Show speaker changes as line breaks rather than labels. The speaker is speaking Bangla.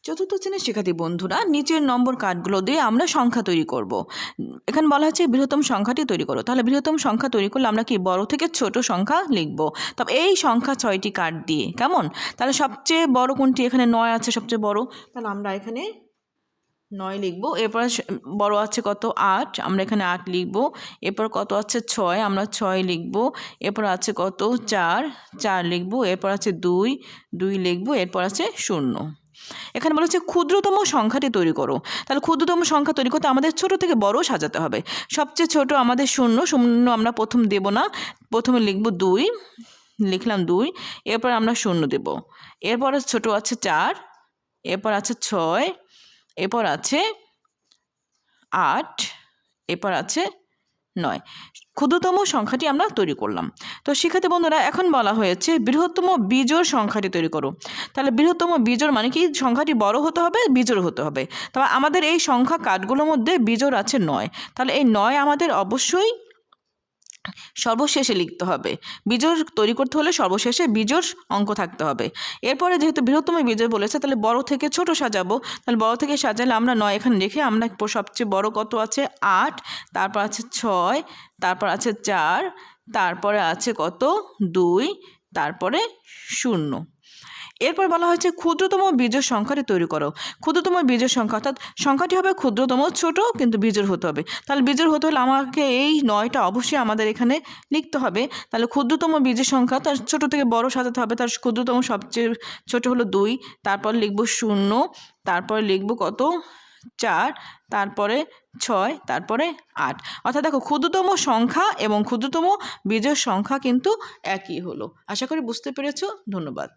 চতুর্থ শ্রেণীর শিক্ষার্থী বন্ধুরা, নিচের নম্বর কার্ডগুলো দিয়ে আমরা সংখ্যা তৈরি করব। এখানে বলা হচ্ছে বৃহত্তম সংখ্যাটি তৈরি করো। তাহলে বৃহত্তম সংখ্যা তৈরি করলে আমরা কি বড় থেকে ছোট সংখ্যা লিখব। তবে এই সংখ্যা 6টি কার্ড দিয়ে কেমন। তাহলে সবচেয়ে বড় কোনটি? এখানে 9 আছে সবচেয়ে বড়, তাহলে আমরা এখানে 9 লিখব। এরপর বড় আছে কত? 8, আমরা এখানে 8 লিখব। এরপর কত আছে? 6, আমরা 6 লিখব। এরপর আছে কত? 4 লিখব। এরপর আছে 2 লিখব। এরপর আছে 0। এখানে বলেছে ক্ষুদ্রতম সংখ্যাটি তৈরি করো। তাহলে ক্ষুদ্রতম সংখ্যা তৈরি করতে আমাদের ছোট থেকে বড় সাজাতে হবে। সবচেয়ে ছোট আমাদের 0 আমরা প্রথম দেব না, প্রথমে লিখব 2, লিখলাম 2। এরপর আমরা 0 দেব। এরপর ছোট আছে 4, এরপর আছে 6, এরপর আছে 8, এরপর আছে 9। ক্ষুদ্রতম সংখ্যাটি আমরা তৈরি করলাম। তো শিক্ষার্থী বন্ধুরা, এখন বলা হয়েছে বৃহত্তম বিজোড় সংখ্যাটি তৈরি করো। তাহলে বৃহত্তম বিজোড় মানে কি? সংখ্যাটি বড় হতে হবে, বিজোড় হতে হবে। তবে আমাদের এই সংখ্যা কার্ডগুলোর মধ্যে বিজোড় আছে 9। তাহলে এই 9 আমাদের অবশ্যই সর্বশেষে লিখতে হবে। বিজোড় তৈরি করতে হলে সর্বশেষে বিজোড় অঙ্ক থাকতে হবে। এরপরে যেহেতু বৃহত্তম বিজোড় বলেছে, তাহলে বড় থেকে ছোট সাজাবো। তাহলে বড় থেকে সাজালে আমরা 9 এখানে রেখে আমরা সবচেয়ে বড় কত আছে? 8, তারপর আছে 6, তারপর আছে 4, তারপরে আছে কত? 2, তারপরে 0। এরপর বলা হয়েছে ক্ষুদ্রতম বিজোড় সংখ্যাটি তৈরি করো। ক্ষুদ্রতম বিজোড় সংখ্যা অর্থাৎ সংখ্যাটি হবে ক্ষুদ্রতম, ছোট কিন্তু বিজোড় হতে হবে। তাহলে বিজোড় হতে হলে আমাকে এই 9টা অবশ্যই আমাদের এখানে লিখতে হবে। তাহলে ক্ষুদ্রতম বিজোড় সংখ্যা তার ছোট থেকে বড় সাজাতে হবে। তার ক্ষুদ্রতম সবচেয়ে ছোট হলো 2, তারপর লিখব 0, তারপরে লিখব কত? 4, তারপরে 6, তারপরে 8। অর্থাৎ দেখো, ক্ষুদ্রতম সংখ্যা এবং ক্ষুদ্রতম বিজোড় সংখ্যা কিন্তু একই হলো। আশা করি বুঝতে পেরেছো। ধন্যবাদ।